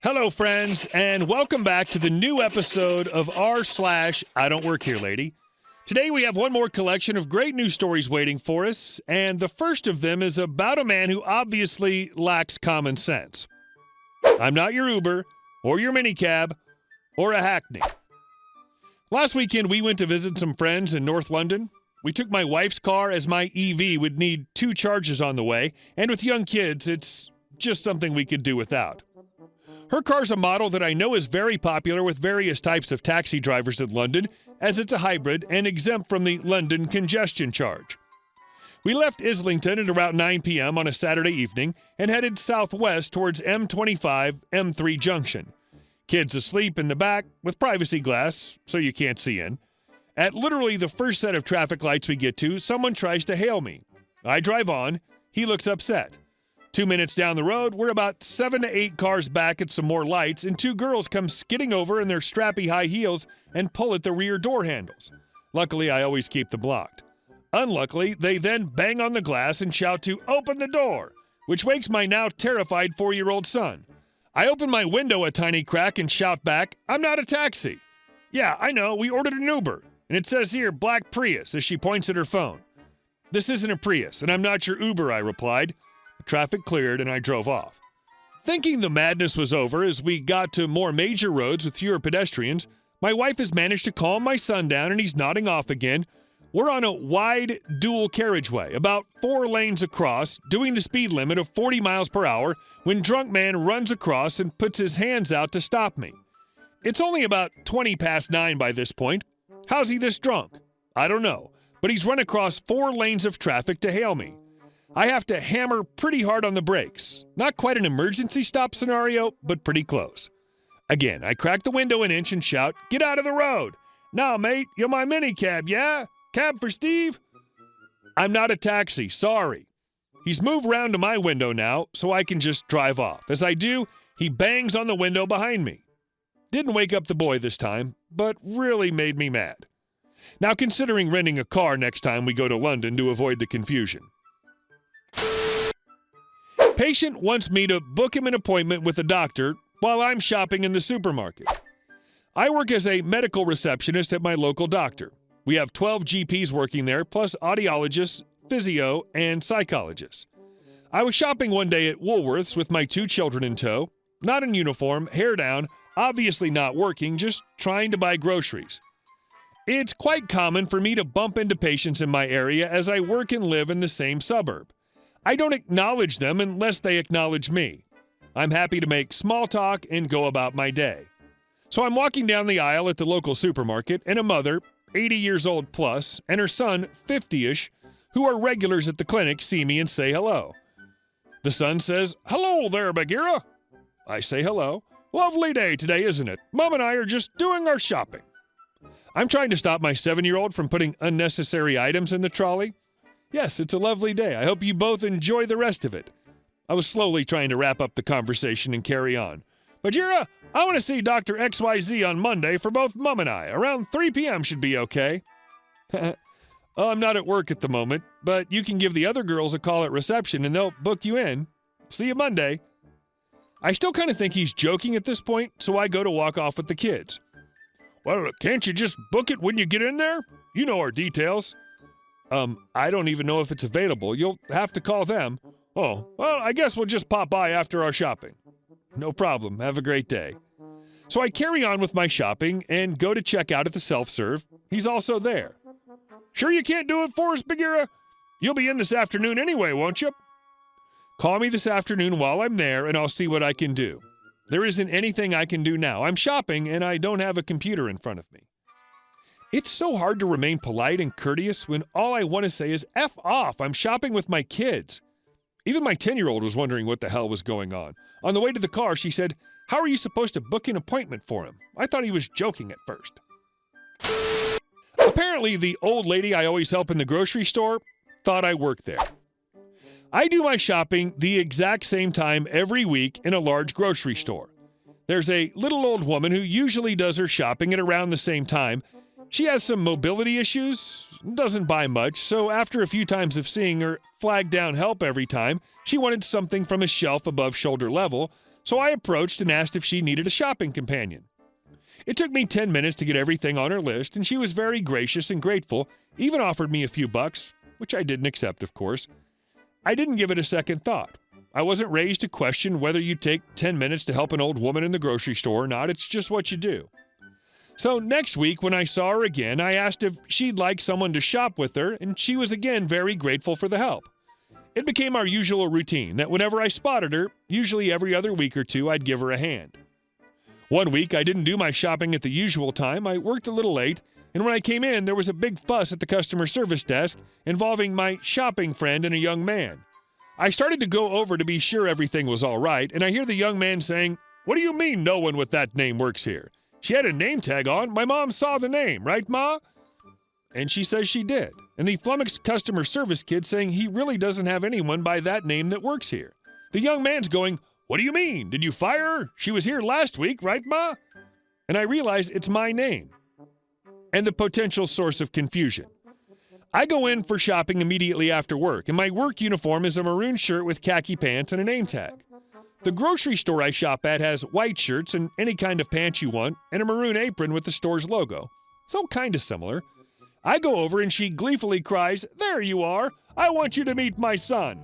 Hello, friends, and welcome back to the new episode of r/IDontWorkHereLady. Today we have one more collection of great news stories waiting for us, and the first of them is about a man who obviously lacks common sense. I'm not your Uber, or your minicab, or a hackney. Last weekend we went to visit some friends in North London. We took my wife's car as my EV would need 2 charges on the way, and with young kids, it's just something we could do without. Her car's a model that I know is very popular with various types of taxi drivers in London, as it's a hybrid and exempt from the London congestion charge. We left Islington at around 9 p.m. on a Saturday evening and headed southwest towards M25-M3 junction. Kids asleep in the back with privacy glass so you can't see in. At literally the first set of traffic lights we get to, someone tries to hail me. I drive on. He looks upset. 2 minutes down the road, we're about 7 to 8 cars back at some more lights, and 2 girls come skidding over in their strappy high heels and pull at the rear door handles. Luckily, I always keep them locked. Unluckily, they then bang on the glass and shout to open the door, which wakes my now terrified 4-year-old son. I open my window a tiny crack and shout back, "I'm not a taxi." "Yeah, I know, we ordered an Uber, and it says here, black Prius," as she points at her phone. "This isn't a Prius, and I'm not your Uber," I replied. Traffic cleared and I drove off. Thinking the madness was over as we got to more major roads with fewer pedestrians, my wife has managed to calm my son down and he's nodding off again. We're on a wide dual carriageway, about 4 lanes across, doing the speed limit of 40 miles per hour when drunk man runs across and puts his hands out to stop me. It's only about 20 past 9 by this point. How's he this drunk? I don't know, but he's run across 4 lanes of traffic to hail me. I have to hammer pretty hard on the brakes. Not quite an emergency stop scenario, but pretty close. Again, I crack the window an inch and shout, "Get out of the road!" "Nah, mate, you're my minicab, yeah? Cab for Steve?" "I'm not a taxi, sorry." He's moved round to my window now, so I can just drive off. As I do, he bangs on the window behind me. Didn't wake up the boy this time, but really made me mad. Now considering renting a car next time we go to London to avoid the confusion. Patient wants me to book him an appointment with a doctor while I'm shopping in the supermarket. I work as a medical receptionist at my local doctor. We have 12 GPs working there, plus audiologists, physio, and psychologists. I was shopping one day at Woolworths with my 2 children in tow, not in uniform, hair down, obviously not working, just trying to buy groceries. It's quite common for me to bump into patients in my area as I work and live in the same suburb. I don't acknowledge them unless they acknowledge me. I'm happy to make small talk and go about my day. So I'm walking down the aisle at the local supermarket, and a mother, 80 years old plus, and her son, 50-ish, who are regulars at the clinic, see me and say hello. The son says, "Hello there, Bagheera." I say hello. "Lovely day today, isn't it? Mom and I are just doing our shopping." I'm trying to stop my 7-year-old from putting unnecessary items in the trolley. "Yes, it's a lovely day. I hope you both enjoy the rest of it." I was slowly trying to wrap up the conversation and carry on. "Bagheera, I want to see Dr. XYZ on Monday for both Mom and I. Around 3 p.m. should be okay." "Oh, I'm not at work at the moment, but you can give the other girls a call at reception and they'll book you in. See you Monday." I still kind of think he's joking at this point, so I go to walk off with the kids. "Well, can't you just book it when you get in there? You know our details." I don't even know if it's available. You'll have to call them." "Oh, well, I guess we'll just pop by after our shopping." "No problem. Have a great day." So I carry on with my shopping and go to check out at the self-serve. He's also there. "Sure you can't do it for us, Bagheera? You'll be in this afternoon anyway, won't you?" "Call me this afternoon while I'm there and I'll see what I can do." There isn't anything I can do now. I'm shopping and I don't have a computer in front of me. It's so hard to remain polite and courteous when all I want to say is F off, I'm shopping with my kids. Even my 10-year-old was wondering what the hell was going on. On the way to the car, she said, "How are you supposed to book an appointment for him?" I thought he was joking at first. Apparently, the old lady I always help in the grocery store thought I worked there. I do my shopping the exact same time every week in a large grocery store. There's a little old woman who usually does her shopping at around the same time. She has some mobility issues, doesn't buy much, so after a few times of seeing her flag down help every time, she wanted something from a shelf above shoulder level, So I approached and asked if she needed a shopping companion. It took me 10 minutes to get everything on her list, and she was very gracious and grateful, even offered me a few bucks, which I didn't accept, of course. I didn't give it a second thought. I wasn't raised to question whether you take 10 minutes to help an old woman in the grocery store or not. It's just what you do. So next week, when I saw her again, I asked if she'd like someone to shop with her, and she was again very grateful for the help. It became our usual routine that whenever I spotted her, usually every other week or two, I'd give her a hand. One week, I didn't do my shopping at the usual time. I worked a little late, and when I came in, there was a big fuss at the customer service desk involving my shopping friend and a young man. I started to go over to be sure everything was all right, and I hear the young man saying, "What do you mean no one with that name works here? She had a name tag on. My mom saw the name, right, Ma?" And she says she did. And the flummoxed customer service kid saying he really doesn't have anyone by that name that works here. The young man's going, "What do you mean? Did you fire her? She was here last week, right, Ma?" And I realize it's my name and the potential source of confusion. I go in for shopping immediately after work, and my work uniform is a maroon shirt with khaki pants and a name tag. The grocery store I shop at has white shirts and any kind of pants you want, and a maroon apron with the store's logo. So kind of similar. I go over and she gleefully cries, "There you are! I want you to meet my son!"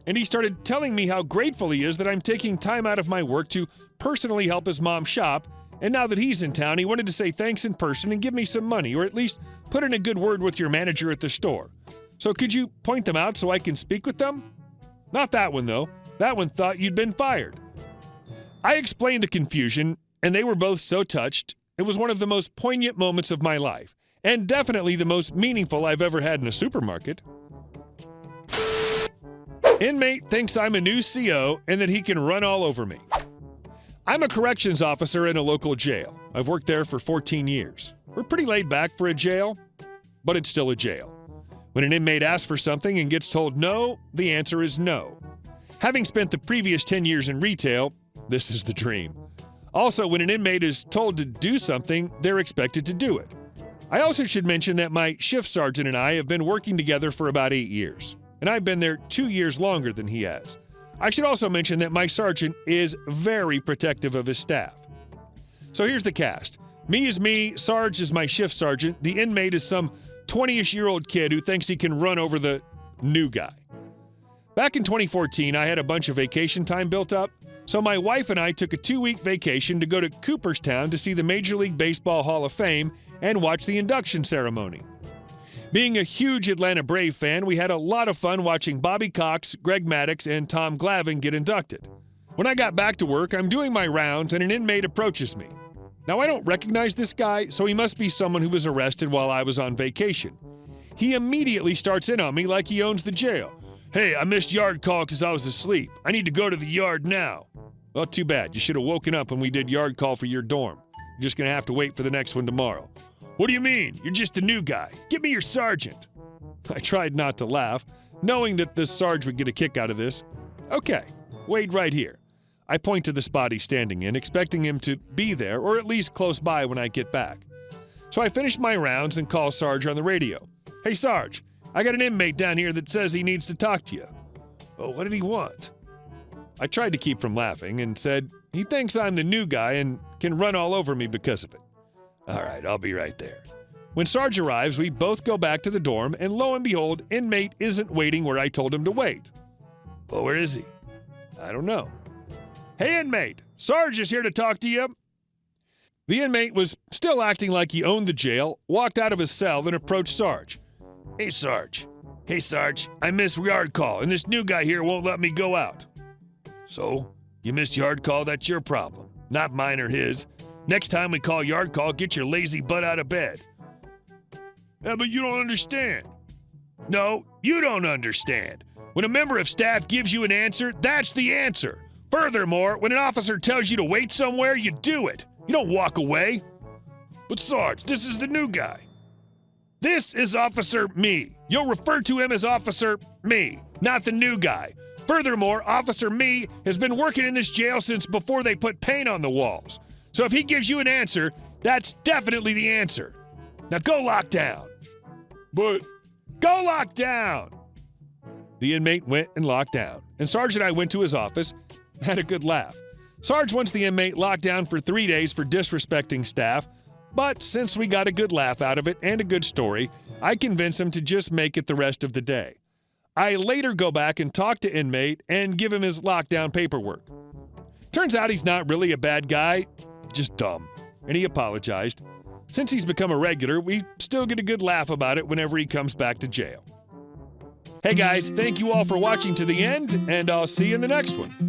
And he started telling me how grateful he is that I'm taking time out of my work to personally help his mom shop, and now that he's in town, he wanted to say thanks in person and give me some money, or at least put in a good word with your manager at the store. So could you point them out so I can speak with them? Not that one, though. That one thought you'd been fired. I explained the confusion, and they were both so touched. It was one of the most poignant moments of my life, and definitely the most meaningful I've ever had in a supermarket. Inmate thinks I'm a new CO and that he can run all over me. I'm a corrections officer in a local jail. I've worked there for 14 years. We're pretty laid back for a jail, but it's still a jail. When an inmate asks for something and gets told no, the answer is no. Having spent the previous 10 years in retail, this is the dream. Also, when an inmate is told to do something, they're expected to do it. I also should mention that my shift sergeant and I have been working together for about 8 years, and I've been there 2 years longer than he has. I should also mention that my sergeant is very protective of his staff. So here's the cast. Me is me, Sarge is my shift sergeant, the inmate is some 20-ish-year-old kid who thinks he can run over the new guy. Back in 2014, I had a bunch of vacation time built up, so my wife and I took a 2-week vacation to go to Cooperstown to see the Major League Baseball Hall of Fame and watch the induction ceremony. Being a huge Atlanta Brave fan, we had a lot of fun watching Bobby Cox, Greg Maddux, and Tom Glavine get inducted. When I got back to work, I'm doing my rounds and an inmate approaches me. Now, I don't recognize this guy, so he must be someone who was arrested while I was on vacation. He immediately starts in on me like he owns the jail. "Hey, I missed yard call because I was asleep. I need to go to the yard now." Well, too bad. You should have woken up when we did yard call for your dorm. You're just going to have to wait for the next one tomorrow. "What do you mean? You're just a new guy. Get me your sergeant." I tried not to laugh, knowing that this Sarge would get a kick out of this. "Okay, wait right here." I point to the spot he's standing in, expecting him to be there or at least close by when I get back. So I finish my rounds and call Sarge on the radio. "Hey, Sarge, I got an inmate down here that says he needs to talk to you." "Oh, what did he want?" I tried to keep from laughing and said, "He thinks I'm the new guy and can run all over me because of it." "All right, I'll be right there." When Sarge arrives, we both go back to the dorm, and lo and behold, inmate isn't waiting where I told him to wait. "Well, where is he?" "I don't know." "Hey, inmate, Sarge is here to talk to you." The inmate was still acting like he owned the jail, walked out of his cell, and approached Sarge. "Hey, Sarge. Hey, Sarge, I missed yard call, and this new guy here won't let me go out." "So, you missed yard call? That's your problem, not mine or his. Next time we call yard call, get your lazy butt out of bed." "Yeah, but you don't understand." "No, you don't understand. When a member of staff gives you an answer, that's the answer. Furthermore, when an officer tells you to wait somewhere, you do it. You don't walk away." "But Sarge, this is the new guy." "This is Officer Me. You'll refer to him as Officer Me, not the new guy. Furthermore, Officer Me has been working in this jail since before they put paint on the walls. So if he gives you an answer, that's definitely the answer. Now go lock down." "But..." "Go lock down!" The inmate went and locked down, and Sarge and I went to his office, had a good laugh. Sarge wants the inmate locked down for 3 days for disrespecting staff, but since we got a good laugh out of it and a good story, I convince him to just make it the rest of the day. I later go back and talk to Inmate and give him his lockdown paperwork. Turns out he's not really a bad guy, just dumb, and he apologized. Since he's become a regular, we still get a good laugh about it whenever he comes back to jail. Hey guys, thank you all for watching to the end, and I'll see you in the next one.